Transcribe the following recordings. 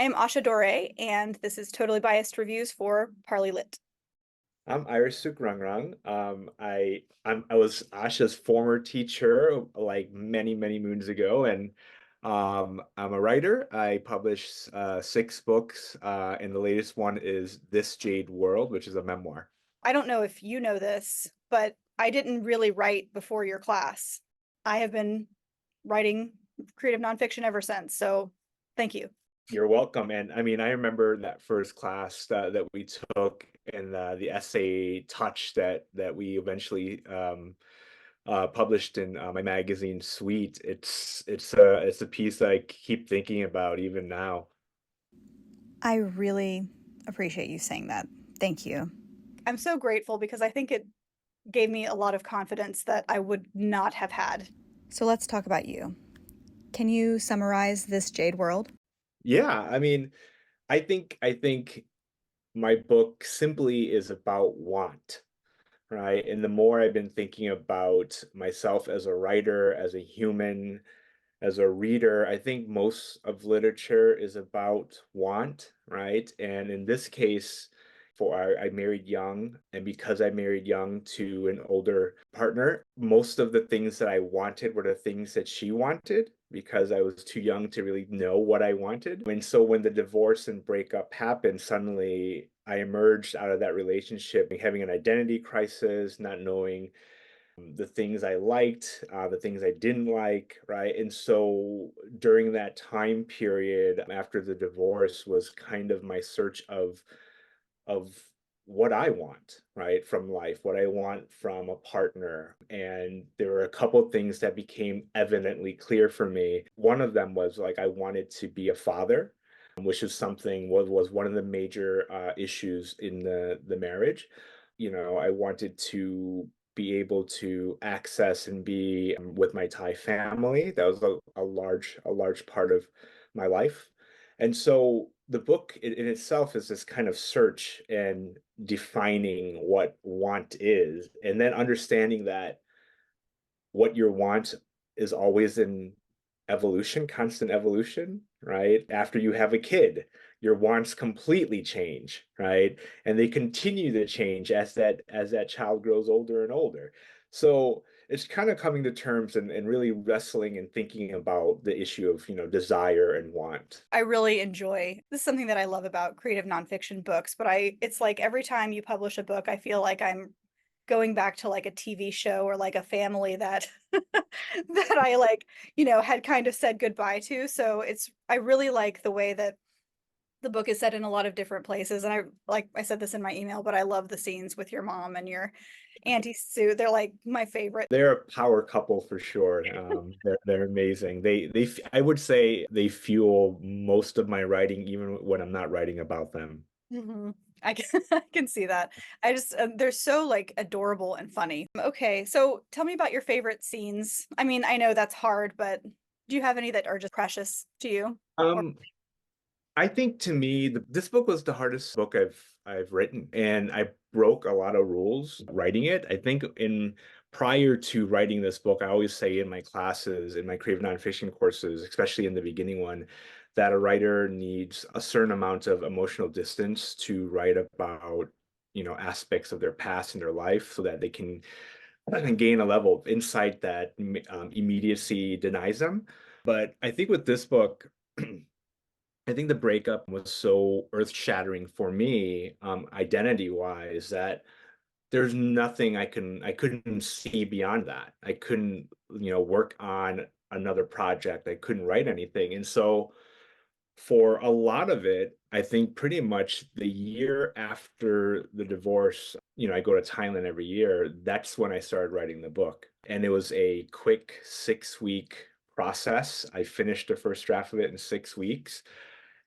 I am Asha Dore, and this is Totally Biased Reviews for Parley Lit. I'm Ira Sukrungruang. I was Asha's former teacher like many moons ago, and I'm a writer. I published six books, and the latest one is This Jade World, which is a memoir. I don't know if you know this, but I didn't really write before your class. I have been writing creative nonfiction ever since, so thank you. You're welcome. And I mean, I remember that first class that we took, and the essay touch that we eventually published in my magazine Suite. It's a piece that I keep thinking about even now. I really appreciate you saying that. Thank you. I'm so grateful because I think it gave me a lot of confidence that I would not have had. So let's talk about you. Can you summarize this Jade World? Yeah, I mean, I think my book simply is about want, right? And the more I've been thinking about myself as a writer, as a human, as a reader, I think most of literature is about want, right? And in this case, I married young, and because I married young to an older partner, most of the things that I wanted were the things that she wanted because I was too young to really know what I wanted. And so when the divorce and breakup happened, suddenly I emerged out of that relationship having an identity crisis, not knowing the things I liked, the things I didn't like, right? And so during that time period after the divorce was kind of my search of what I want, right, from life, what I want from a partner. And there were a couple things that became evidently clear for me. One of them was like I wanted to be a father, which is something was one of the major issues in the marriage. You know, I wanted to be able to access and be with my Thai family. That was a large part of my life. And so the book in itself is this kind of search and defining what want is, and then understanding that what your want is always in evolution, constant evolution, right? After you have a kid, your wants completely change, right? And they continue to change as that child grows older and older. So it's kind of coming to terms and really wrestling and thinking about the issue of, desire and want. I really enjoy this is something that I love about creative nonfiction books, but it's like every time you publish a book, I feel like I'm going back to like a TV show or like a family that that I like, had kind of said goodbye to. So I really like the way that the book is set in a lot of different places. And I said this in my email, but I love the scenes with your mom and your Auntie Sue. They're like my favorite. They're a power couple for sure. They're amazing. I would say they fuel most of my writing, even when I'm not writing about them. Mhm. I can I can see that. They're so like adorable and funny. Okay, so tell me about your favorite scenes. I mean, I know that's hard, but do you have any that are just precious to you? Or Um, I think to me, this book was the hardest book I've written, and I broke a lot of rules writing it. I think in prior to writing this book, I always say in my classes, in my creative nonfiction courses, especially in the beginning one, that a writer needs a certain amount of emotional distance to write about, aspects of their past and their life so that they can gain a level of insight that immediacy denies them. But I think with this book, I think the breakup was so earth-shattering for me, identity-wise, that there's nothing I couldn't see beyond that. I couldn't, work on another project. I couldn't write anything. And so for a lot of it, I think pretty much the year after the divorce, I go to Thailand every year. That's when I started writing the book. And it was a quick 6-week process. I finished the first draft of it in 6 weeks.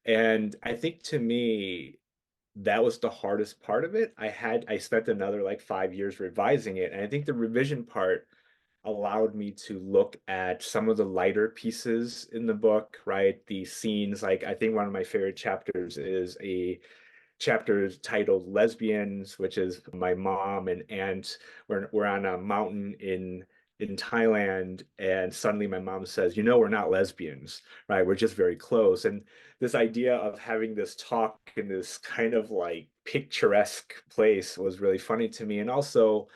And I think to me, that was the hardest part of it. I spent another like 5 years revising it. And I think the revision part allowed me to look at some of the lighter pieces in the book, right? The scenes, like I think one of my favorite chapters is a chapter titled Lesbians, which is my mom and aunt. We're on a mountain in in Thailand, and suddenly my mom says, you know, we're not lesbians, right? We're just very close. And this idea of having this talk in this kind of like picturesque place was really funny to me. And also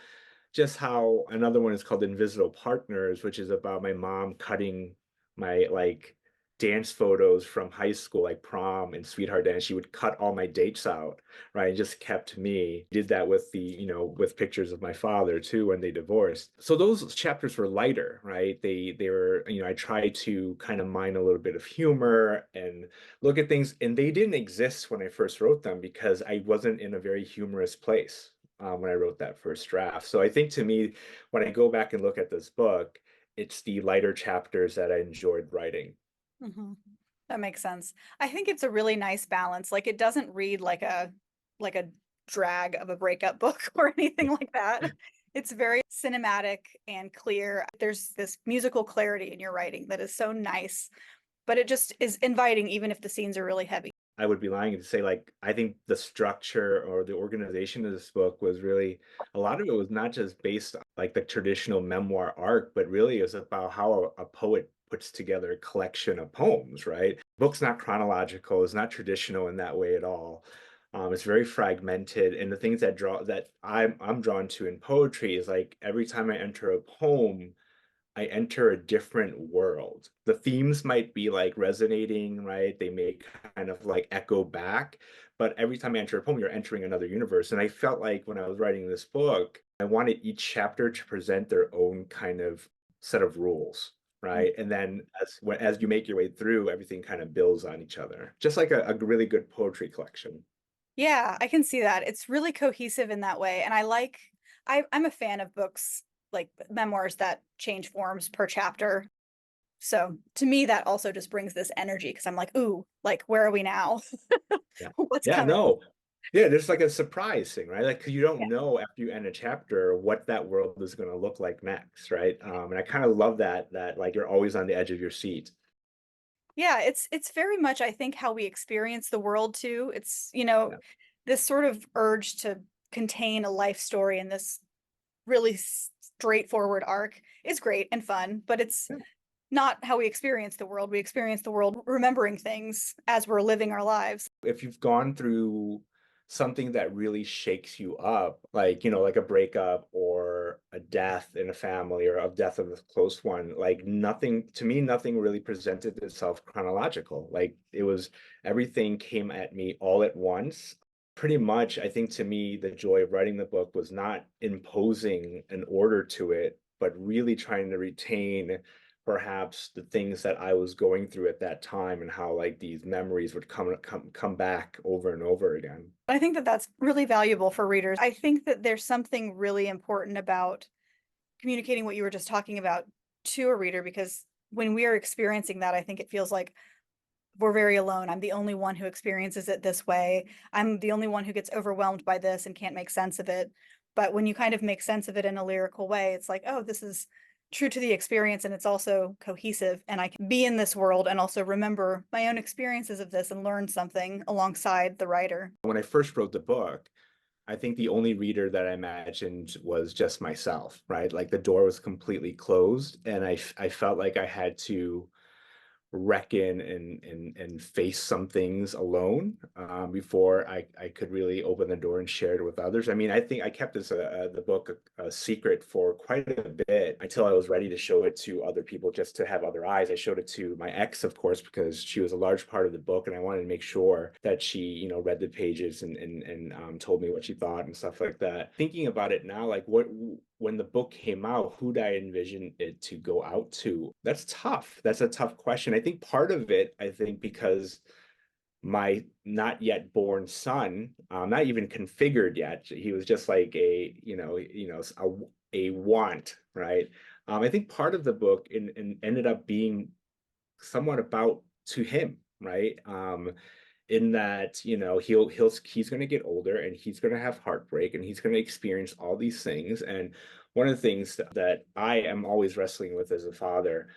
just how another one is called Invisible Partners, which is about my mom cutting my like dance photos from high school, like prom and sweetheart dance. She would cut all my dates out, right? And just kept me. Did that with the, you know, with pictures of my father too when they divorced. So those chapters were lighter, right? They were, you know, I tried to kind of mine a little bit of humor and look at things, and they didn't exist when I first wrote them because I wasn't in a very humorous place when I wrote that first draft. So I think to me, when I go back and look at this book, it's the lighter chapters that I enjoyed writing. Mhm. That makes sense. I think it's a really nice balance. Like it doesn't read like a drag of a breakup book or anything like that. It's very cinematic and clear. There's this musical clarity in your writing that is so nice, but it just is inviting even if the scenes are really heavy. I would be lying to say, like, I think the structure or the organization of this book was really, a lot of it was not just based on like the traditional memoir arc, but really is about how a poet puts together a collection of poems, right? Book's not chronological, it's not traditional in that way at all. It's very fragmented, and the things that I'm drawn to in poetry is like every time I enter a poem, I enter a different world. The themes might be like resonating, right? They may kind of like echo back, but every time I enter a poem, you're entering another universe. And I felt like when I was writing this book, I wanted each chapter to present their own kind of set of rules, right? And then as you make your way through, everything kind of builds on each other, just like a really good poetry collection. Yeah, I can see that. It's really cohesive in that way. And I'm a fan of books like memoirs that change forms per chapter. So to me, that also just brings this energy because I'm like, ooh, like, where are we now? Yeah. What's Yeah, coming? no. Yeah, there's like a surprise thing, right? Like, 'cause you Yeah. don't know after you end a chapter what that world is going to look like next, right? And I kind of love that like you're always on the edge of your seat. Yeah, it's very much, I think, how we experience the world too. It's, you know, Yeah. this sort of urge to contain a life story in this really straightforward arc is great and fun, but it's Yeah. not how we experience the world. We experience the world remembering things as we're living our lives. If you've gone through something that really shakes you up, like, you know, like a breakup or a death in a family or a death of a close one, like nothing, to me, nothing really presented itself chronological. Like it was, everything came at me all at once. Pretty much, I think to me, the joy of writing the book was not imposing an order to it, but really trying to retain perhaps the things that I was going through at that time and how like these memories would come back over and over again. I think that that's really valuable for readers. I think that there's something really important about communicating what you were just talking about to a reader because when we are experiencing that, I think it feels like we're very alone. I'm the only one who experiences it this way. I'm the only one who gets overwhelmed by this and can't make sense of it. But when you kind of make sense of it in a lyrical way, it's like, oh, this is true to the experience and it's also cohesive. And I can be in this world and also remember my own experiences of this and learn something alongside the writer. When I first wrote the book, I think the only reader that I imagined was just myself, right? Like the door was completely closed, and I felt like I had to reckon and face some things alone before I could really open the door and share it with others. I mean, I think I kept the book a secret for quite a bit until I was ready to show it to other people, just to have other eyes. I showed it to my ex, of course, because she was a large part of the book, and I wanted to make sure that she, you know, read the pages and told me what she thought and stuff like that. Thinking about it now, like what when the book came out, who'd I envision it to go out to? That's tough. That's a tough question. I think part of it, I think, because my not yet born son, not even configured yet, he was just like a want, right? I think part of the book ended up being somewhat about to him, right? In that, you know, he's going to get older and he's going to have heartbreak and he's going to experience all these things. And one of the things that I am always wrestling with as a father,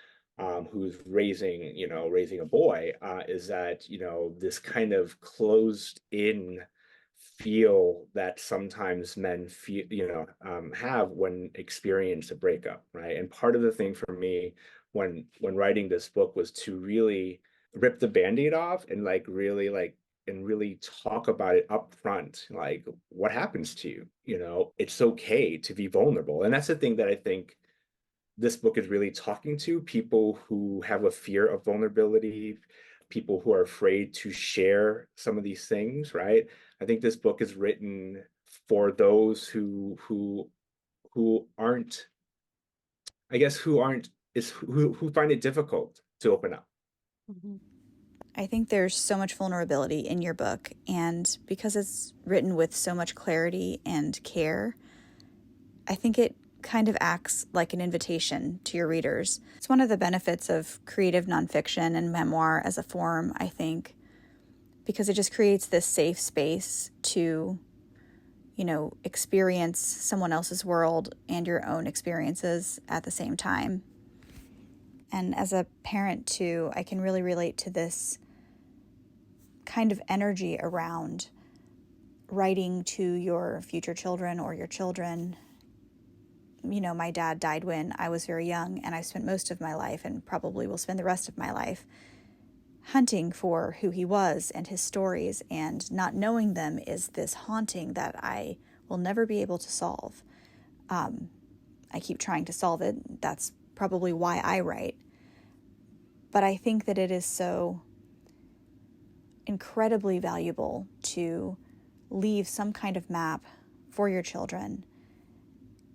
who's raising a boy, is that, you know, this kind of closed in feel that sometimes men feel, have when experience a breakup, right? And part of the thing for me when writing this book was to really rip the band-aid off and really talk about it up front, like what happens to you. It's okay to be vulnerable. And that's the thing that I think this book is really talking to people who have a fear of vulnerability, people who are afraid to share some of these things, right? I think this book is written for those who aren't, I guess, who find it difficult to open up. Mhm. I think there's so much vulnerability in your book, and because it's written with so much clarity and care, I think it kind of acts like an invitation to your readers. It's one of the benefits of creative nonfiction and memoir as a form, I think, because it just creates this safe space to, experience someone else's world and your own experiences at the same time. And as a parent, too, I can really relate to this kind of energy around writing to your future children or your children. My dad died when I was very young, and I spent most of my life, and probably will spend the rest of my life, hunting for who he was and his stories, and not knowing them is this haunting that I will never be able to solve. I keep trying to solve it. That's probably why I write. But I think that it is so incredibly valuable to leave some kind of map for your children,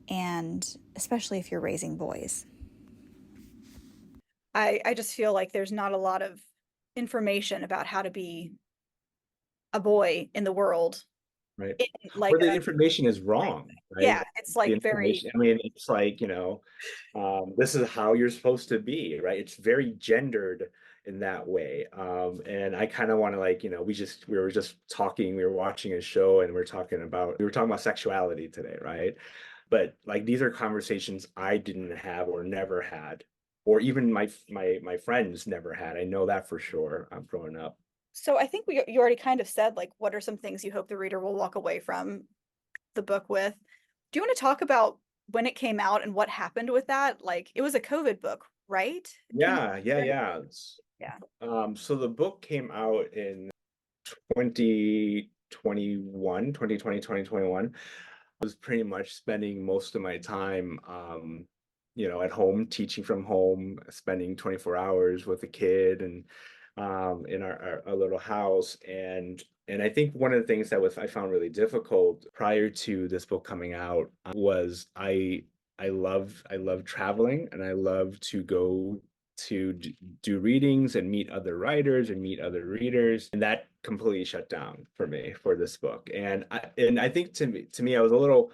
and especially if you're raising boys. I just feel like there's not a lot of information about how to be a boy in the world. Right. In like Or the information is wrong, right? yeah, it's The like very information, I mean, it's like, this is how you're supposed to be, right? It's very gendered in that way. And I kind of want to we were just talking, we were watching a show and we were talking about sexuality today, right? But like these are conversations I didn't have or never had, or even my friends never had. I know that for sure. I'm growing up. so I think you already kind of said like what are some things you hope the reader will walk away from the book with. Do you want to talk about when it came out and what happened with that? Like it was a COVID book, right? It came out Yeah, yeah, during- yeah. yeah. So the book came out in 2021, 2020, 2021. I was pretty much spending most of my time, at home, teaching from home, spending 24 hours with a kid and in our little house. And I think one of the things I found really difficult prior to this book coming out was I love traveling and I love to go to do readings and meet other writers and meet other readers, and that completely shut down for me for this book. And I think to me I was a little,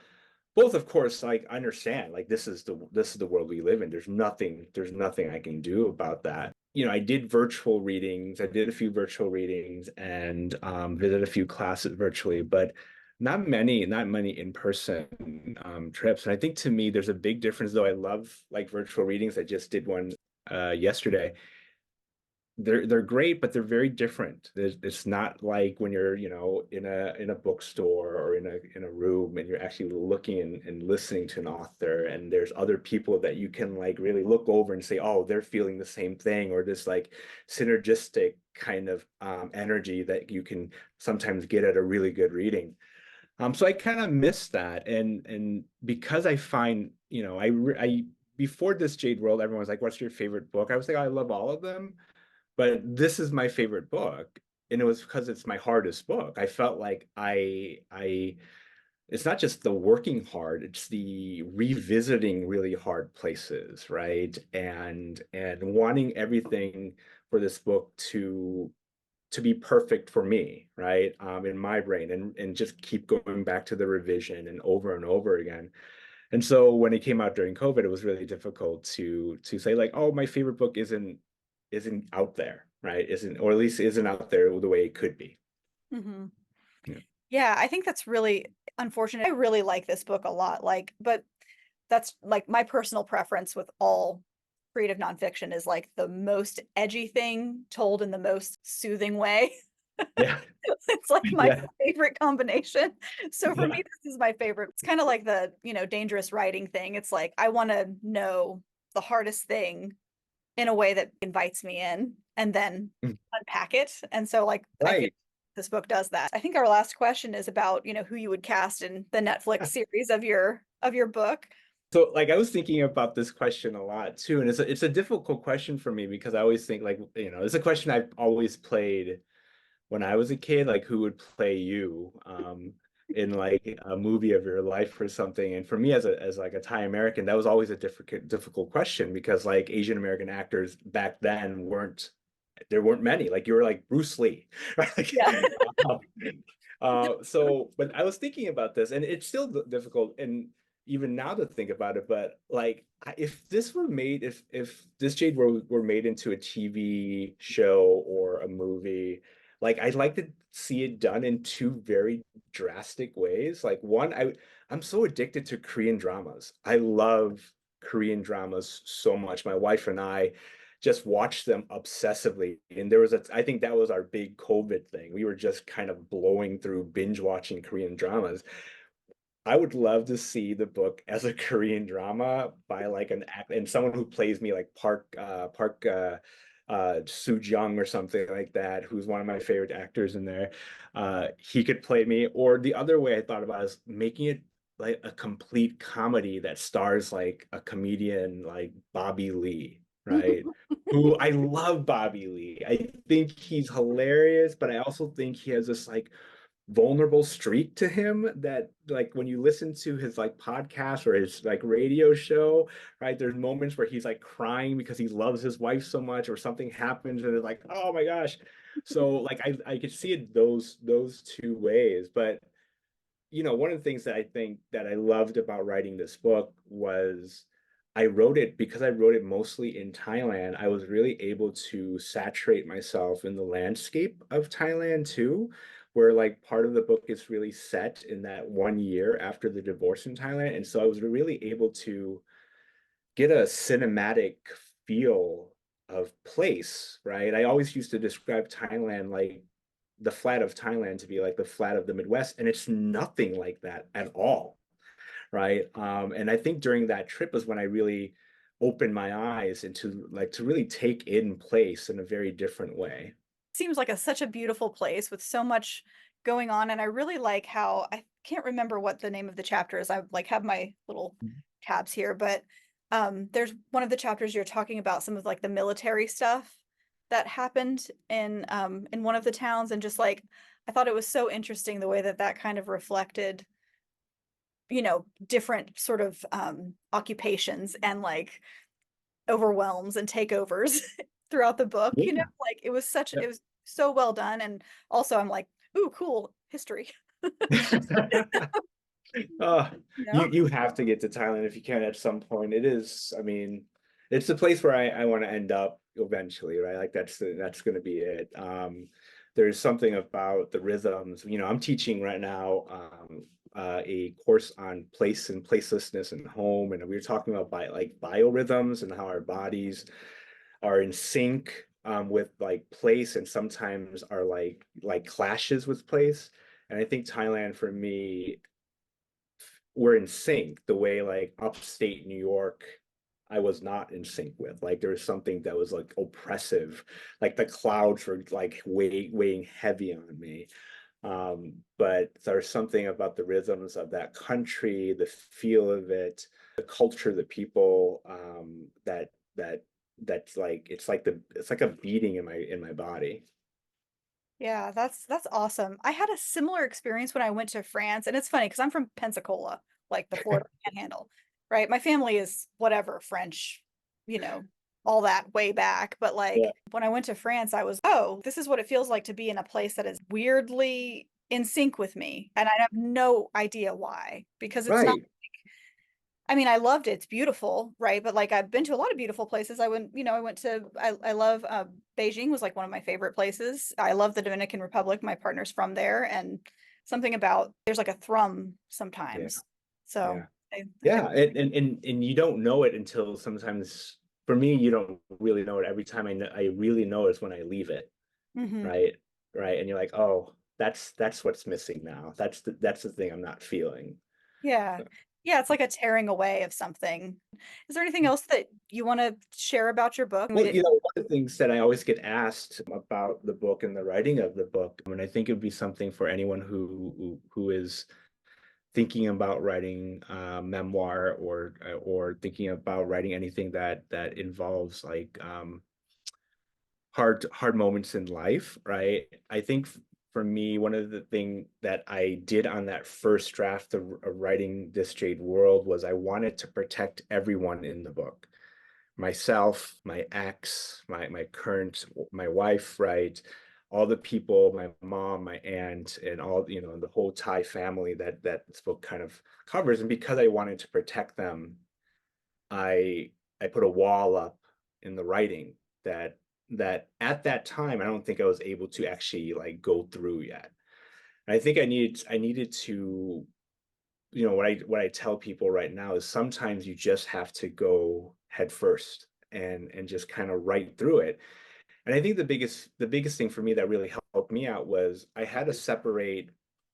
both of course, like I understand like this is the world we live in. There's nothing I can do about that. I did virtual readings. I did a few virtual readings and visited a few classes virtually, but not many in-person trips. And I think to me there's a big difference, though I love like virtual readings. I just did one yesterday. They're great, but they're very different. It's not like when you're, in a bookstore or in a room and you're actually looking and listening to an author, and there's other people that you can like really look over and say, oh, they're feeling the same thing, or this like synergistic kind of energy that you can sometimes get at a really good reading. So I kind of miss that, and because I find, I before this Jade World, everyone was like, "What's your favorite book?" I was like, "I love all of them, but this is my favorite book," and it was because it's my hardest book. I felt like it's not just the working hard, it's the revisiting really hard places, right? And wanting everything for this book to be perfect for me, right? In my brain, and just keep going back to the revision and over again. And so when it came out during COVID, it was really difficult to say like, oh, my favorite book isn't out there, right? Isn't, or at least isn't out there the way it could be. Mhm. Yeah. Yeah, I think that's really unfortunate. I really like this book a lot. Like, but that's like my personal preference with all creative nonfiction is like the most edgy thing told in the most soothing way. Yeah. It's like my Yeah. favorite combination. So for Yeah. me, this is my favorite. It's kind of like the, dangerous writing thing. It's like I want to know the hardest thing in a way that invites me in and then Mm. unpack it. And so like I feel Right. this book does that. I think our last question is about, who you would cast in the Netflix series of your book. So like I was thinking about this question a lot too, and it's a difficult question for me because I always think like, it's a question I've always played when I was a kid, like who would play you in like a movie of your life or something. And for me as like a Thai American, that was always a difficult question because like Asian American actors back then there weren't many. Like you were like Bruce Lee, right? Like, Yeah. um, but I was thinking about this, and it's still difficult, and even now to think about it. But like, if this were made, if this Jade were made into a TV show or a movie, like I'd like to see it done in two very drastic ways. Like one, I'm so addicted to Korean dramas. I love Korean dramas so much. My wife and I just watched them obsessively. And I think that was our big COVID thing. We were just kind of blowing through binge watching Korean dramas. I would love to see the book as a Korean drama by like an act and someone who plays me like Park Soo Jung or something like that, who's one of my favorite actors in there. He could play me. Or the other way I thought about is making it like a complete comedy that stars like a comedian like Bobby Lee, right? Who I love Bobby Lee. I think he's hilarious, but I also think he has this like vulnerable streak to him that like when you listen to his like podcast or his like radio show, right, there's moments where he's like crying because he loves his wife so much or something happens and it's like, oh my gosh. So like I could see it those two ways. But one of the things that I think that I loved about writing this book was I wrote it because I wrote it mostly in Thailand. I was really able to saturate myself in the landscape of Thailand too, where like part of the book is really set in that 1 year after the divorce in Thailand. And so I was really able to get a cinematic feel of place, right? I always used to describe Thailand like the flat of Thailand to be like the flat of the Midwest, and it's nothing like that at all, right? And I think during that trip was when I really opened my eyes into like to really take in place in a very different way. Seems like such a beautiful place with so much going on. And I really like how I can't remember what the name of the chapter is. I like have my little tabs here, but there's one of the chapters you're talking about some of like the military stuff that happened in one of the towns, and just like I thought it was so interesting the way that that kind of reflected, different sort of occupations and like overwhelms and takeovers throughout the book, Yeah. like Yeah. it was so well done. And also I'm like, ooh, cool history. Uh, you you know you have to get to Thailand if you can at some point. It is, I mean, it's the place where I want to end up eventually, right? Like that's going to be it. There's something about the rhythms. I'm teaching right now a course on place and placelessness and home, and we were talking about like biorhythms and how our bodies are in sync with like place, and sometimes are like clashes with place. And I think Thailand for me were in sync the way like upstate New York I was not in sync with. Like there was something that was like oppressive, like the clouds were like weighing heavy on me. But there's something about the rhythms of that country, the feel of it, the culture, the people, that's like it's like a beating in my body. yeah, that's awesome. I had a similar experience when I went to France, and it's funny because I'm from Pensacola, like the Florida Panhandle, right? My family is whatever French, you know all that way back. But like Yeah. when I went to France, I was, oh, this is what it feels like to be in a place that is weirdly in sync with me, and I have no idea why, because it's not. Right. I mean, I loved it. It's beautiful, right? But like I've been to a lot of beautiful places. I went to I love Beijing was like one of my favorite places. I love the Dominican Republic. My partner's from there, and something about there's like a thrum Yeah. sometimes. So Yeah. I think Yeah, and you don't know it until sometimes for me, you don't really know it every time I really know is when I leave it, hmm right? right? And you're like, oh, that's what's missing now. That's the thing I'm not feeling. Yeah. Yeah, it's like a tearing away of something. Is there anything else that you wanna share about your book? We Well, didn't. one of the things that I always get asked about the book and the writing of the book, and I think it would be something for anyone who is thinking about writing memoir or thinking about writing anything that involves like hard moments in life, right? I think for me, one of the thing that I did on that first draft of writing this Jade World was I wanted to protect everyone in the book, myself, my ex, my current, my wife, right? All the people, my mom, my aunt, and all, the whole Thai family that this book kind of covers. And because I wanted to protect them, I put a wall up in the writing that at that time I don't think I was able to actually like go through yet. And I think I needed to, what I tell people right now is sometimes you just have to go head first and just kind of write through it. And I think the biggest thing for me that really helped me out was I had to separate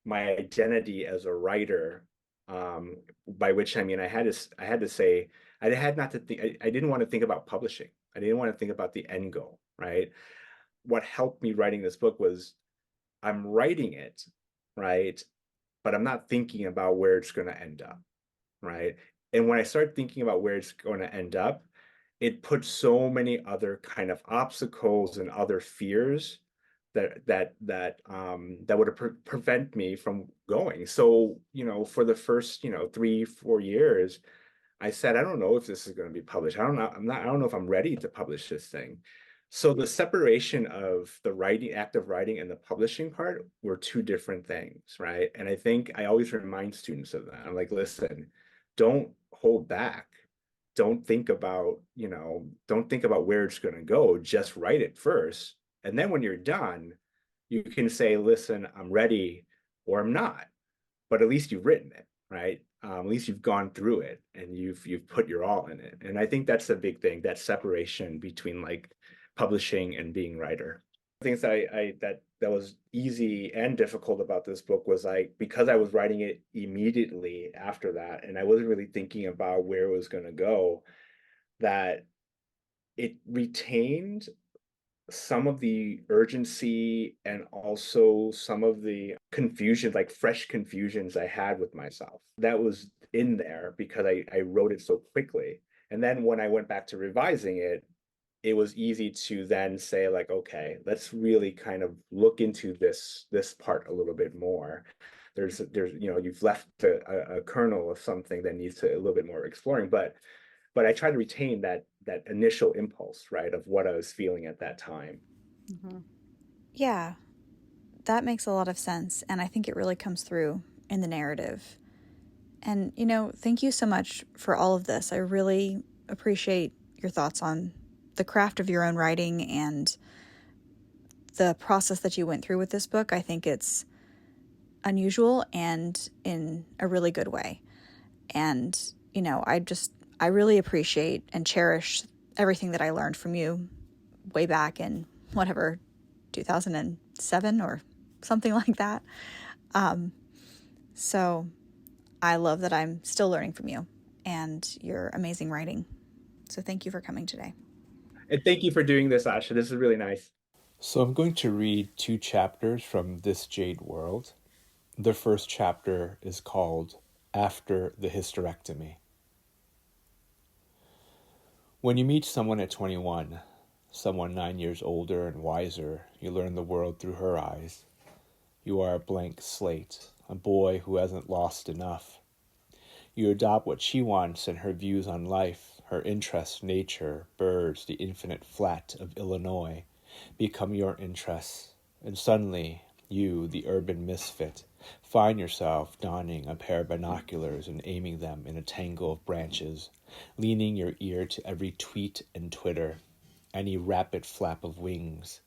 my identity as a writer, by which I mean I had to say I had not to think I didn't want to think about publishing. I didn't want to think about the end goal, right? What helped me writing this book was I'm writing it, right? But I'm not thinking about where it's going to end up, right? And when I start thinking about where it's going to end up, it puts so many other kind of obstacles and other fears that would prevent me from going. So, for the first, 3, 4 years, I said, I don't know if this is going to be published. I don't know if I'm ready to publish this thing. So the separation of the writing, act of writing and the publishing part were two different things, right? And I think I always remind students of that. I'm like, listen, don't hold back. Don't think about where it's going to go. Just write it first. And then when you're done, you can say, listen, I'm ready or I'm not, but at least you've written it, right? At least you've gone through it and you've put your all in it. And I think that's the big thing, that separation between like publishing and being writer. Things that was easy and difficult about this book was like because I was writing it immediately after that, and I wasn't really thinking about where it was going to go, that it retained some of the urgency and also some of the confusion, like fresh confusions I had with myself. That was in there because I wrote it so quickly. And then when I went back to revising it, it was easy to then say like, okay, let's really kind of look into this part a little bit more. There's you've left a kernel of something that needs to a little bit more exploring, but I try to retain that initial impulse, right, of what I was feeling at that time. Mhm. Yeah, that makes a lot of sense. And I think it really comes through in the narrative. And, thank you so much for all of this. I really appreciate your thoughts on the craft of your own writing and the process that you went through with this book. I think it's unusual and in a really good way. And, I really appreciate and cherish everything that I learned from you way back in whatever, 2007 or something like that. So I love that I'm still learning from you and your amazing writing. So thank you for coming today. And thank you for doing this, Asha. This is really nice. So I'm going to read 2 chapters from this Jade World. The first chapter is called After the Hysterectomy. When you meet someone at 21, someone 9 years older and wiser, you learn the world through her eyes. You are a blank slate, a boy who hasn't lost enough. You adopt what she wants and her views on life, her interests, nature, birds, the infinite flat of Illinois, become your interests. And suddenly, you, the urban misfit, find yourself donning a pair of binoculars and aiming them in a tangle of branches, leaning your ear to every tweet and twitter, any rapid flap of wings.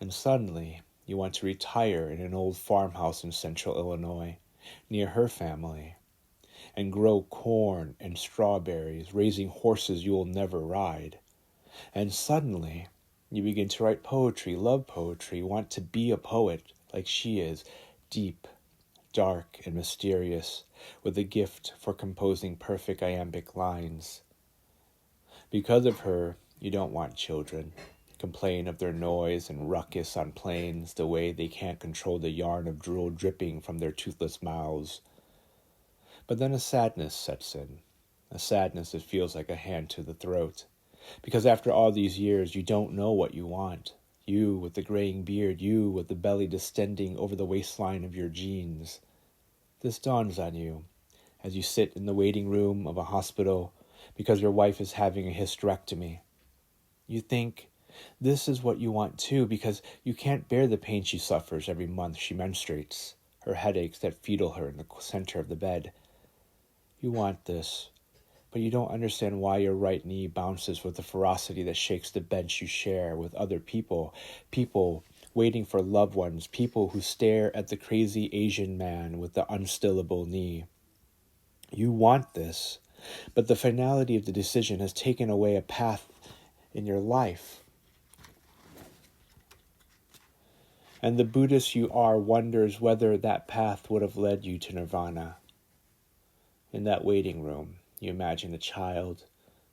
And suddenly, you want to retire in an old farmhouse in central Illinois, near her family, and grow corn and strawberries, raising horses you'll never ride. And suddenly, You begin to write poetry, love poetry, want to be a poet like she is, deep, dark, and mysterious, with a gift for composing perfect iambic lines. Because of her, you don't want children. Complain of their noise and ruckus on planes, the way they can't control the yarn of drool dripping from their toothless mouths. But then a sadness sets in, a sadness that feels like a hand to the throat. Because after all these years, you don't know what you want. You with the graying beard, you with the belly distending over the waistline of your jeans. This dawns on you as you sit in the waiting room of a hospital because your wife is having a hysterectomy. You think, this is what you want too, because you can't bear the pain she suffers every month she menstruates, her headaches that fetal her in the center of the bed. You want this, but you don't understand why your right knee bounces with the ferocity that shakes the bench you share with other people, people waiting for loved ones, people who stare at the crazy Asian man with the unstillable knee. You want this, but the finality of the decision has taken away a path in your life. And the Buddhist you are wonders whether that path would have led you to nirvana. In that waiting room, you imagine a child,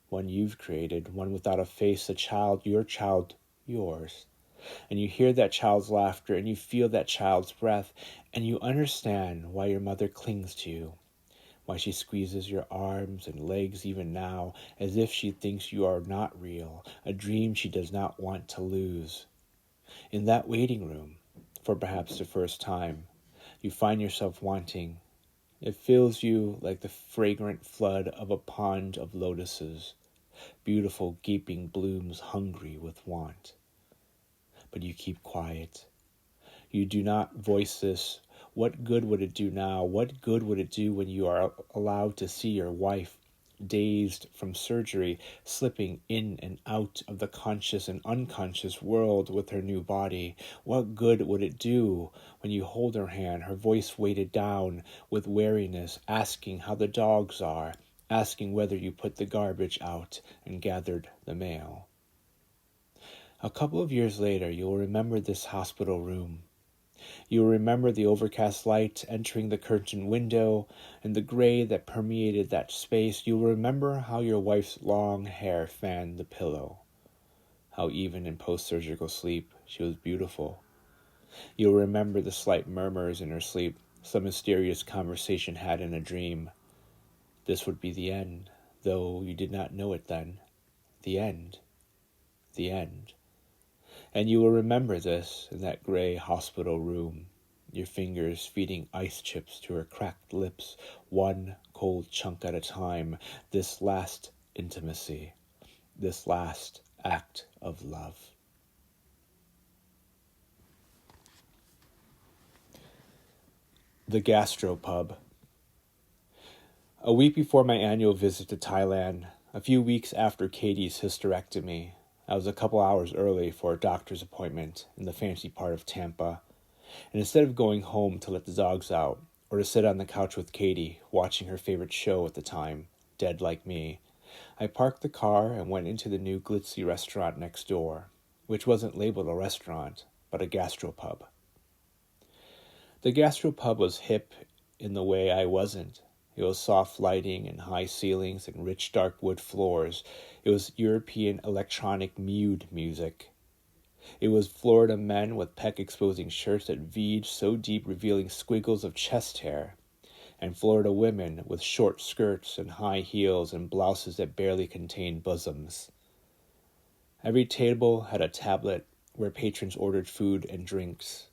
one you've created, one without a face, a child, yours. And you hear that child's laughter, and you feel that child's breath, and you understand why your mother clings to you, why she squeezes your arms and legs even now, as if she thinks you are not real, a dream she does not want to lose. In that waiting room, for perhaps the first time, you find yourself wanting. It fills you like the fragrant flood of a pond of lotuses, beautiful gaping blooms hungry with want. But you keep quiet. You do not voice this. What good would it do now? What good would it do when you are allowed to see your wife, dazed from surgery, slipping in and out of the conscious and unconscious world with her new body? What good would it do when you hold her hand, her voice weighted down with weariness, asking how the dogs are, asking whether you put the garbage out and gathered the mail? A couple of years later, you'll remember this hospital room. You will remember the overcast light entering the curtained window and the gray that permeated that space. You will remember how your wife's long hair fanned the pillow, how even in post-surgical sleep she was beautiful. You will remember the slight murmurs in her sleep, some mysterious conversation had in a dream. This would be the end, though you did not know it then. The end. The end. And you will remember this in that gray hospital room, your fingers feeding ice chips to her cracked lips, one cold chunk at a time, this last intimacy, this last act of love. The Gastropub. A week before my annual visit to Thailand, a few weeks after Katie's hysterectomy, I was a couple hours early for a doctor's appointment in the fancy part of Tampa, and instead of going home to let the dogs out, or to sit on the couch with Katie, watching her favorite show at the time, Dead Like Me, I parked the car and went into the new glitzy restaurant next door, which wasn't labeled a restaurant, but a gastropub. The gastropub was hip in the way I wasn't. It was soft lighting and high ceilings and rich dark wood floors. It was European electronic mewed music. It was Florida men with pec-exposing shirts that V'd so deep revealing squiggles of chest hair, and Florida women with short skirts and high heels and blouses that barely contained bosoms. Every table had a tablet where patrons ordered food and drinks.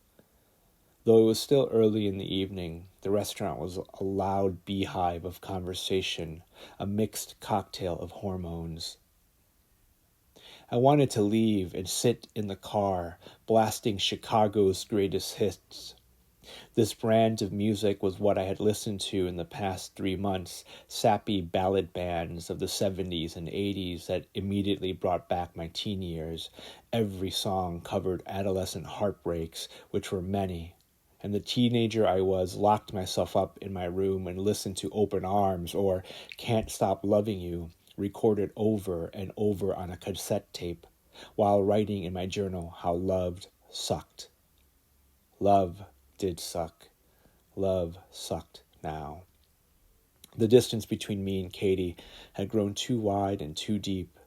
Though it was still early in the evening, the restaurant was a loud beehive of conversation, a mixed cocktail of hormones. I wanted to leave and sit in the car, blasting Chicago's greatest hits. This brand of music was what I had listened to in the past 3 months, sappy ballad bands of the 70s and 80s that immediately brought back my teen years. Every song covered adolescent heartbreaks, which were many. And the teenager I was locked myself up in my room and listened to Open Arms or Can't Stop Loving You, recorded over and over on a cassette tape, while writing in my journal how love sucked. Love did suck. Love sucked now. The distance between me and Katie had grown too wide and too deep.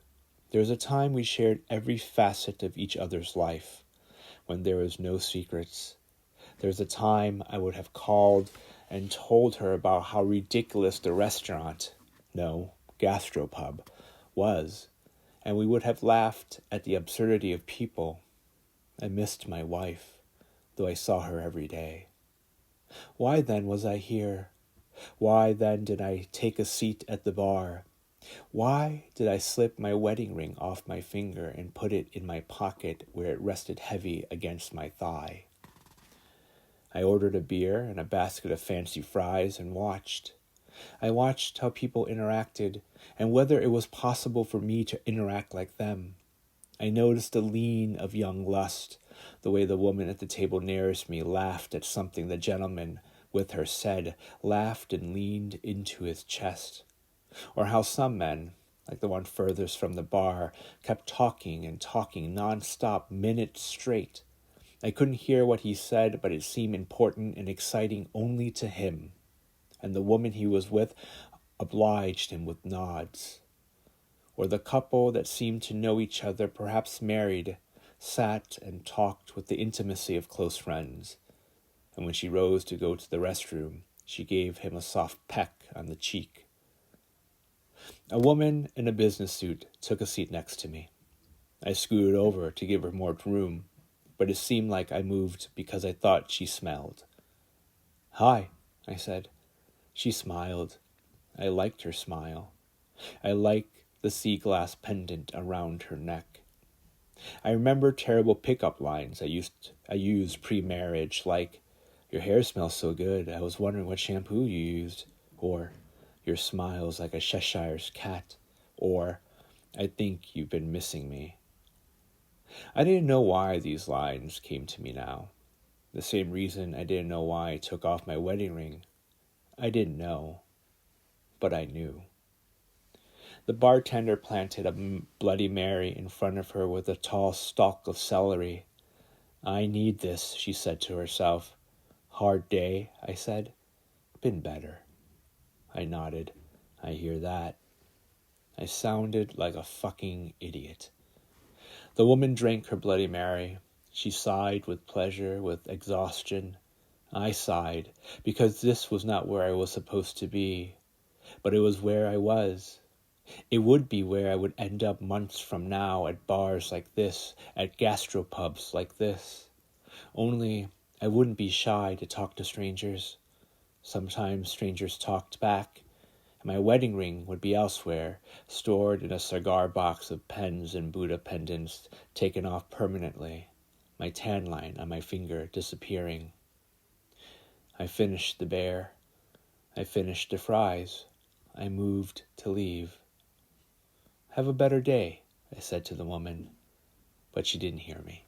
There was a time we shared every facet of each other's life, when there was no secrets. There was a time I would have called and told her about how ridiculous the restaurant, no, gastropub, was, and we would have laughed at the absurdity of people. I missed my wife, though I saw her every day. Why then was I here? Why then did I take a seat at the bar? Why did I slip my wedding ring off my finger and put it in my pocket where it rested heavy against my thigh? I ordered a beer and a basket of fancy fries and watched. I watched how people interacted and whether it was possible for me to interact like them. I noticed the lean of young lust, the way the woman at the table nearest me laughed at something the gentleman with her said, laughed and leaned into his chest. Or how some men, like the one furthest from the bar, kept talking and talking non-stop minutes straight. I couldn't hear what he said, but it seemed important and exciting only to him, and the woman he was with obliged him with nods. Or the couple that seemed to know each other, perhaps married, sat and talked with the intimacy of close friends, and when she rose to go to the restroom, she gave him a soft peck on the cheek. A woman in a business suit took a seat next to me. I scooted over to give her more room, but it seemed like I moved because I thought she smelled. "Hi," I said. She smiled. I liked her smile. I liked the sea glass pendant around her neck. I remember terrible pickup lines I used pre-marriage, like, "Your hair smells so good, I was wondering what shampoo you used," or "Your smile's like a Cheshire's cat," or "I think you've been missing me." I didn't know why these lines came to me now. The same reason I didn't know why I took off my wedding ring. I didn't know, but I knew. The bartender planted a Bloody Mary in front of her with a tall stalk of celery. "I need this," she said to herself. "Hard day," I said. "Been better." I nodded. "I hear that." I sounded like a fucking idiot. The woman drank her Bloody Mary. She sighed with pleasure, with exhaustion. I sighed, because this was not where I was supposed to be. But it was where I was. It would be where I would end up months from now, at bars like this, at gastropubs like this. Only I wouldn't be shy to talk to strangers. Sometimes strangers talked back, and my wedding ring would be elsewhere, stored in a cigar box of pens and Buddha pendants taken off permanently, my tan line on my finger disappearing. I finished the bear. I finished the fries. I moved to leave. "Have a better day," I said to the woman, but she didn't hear me.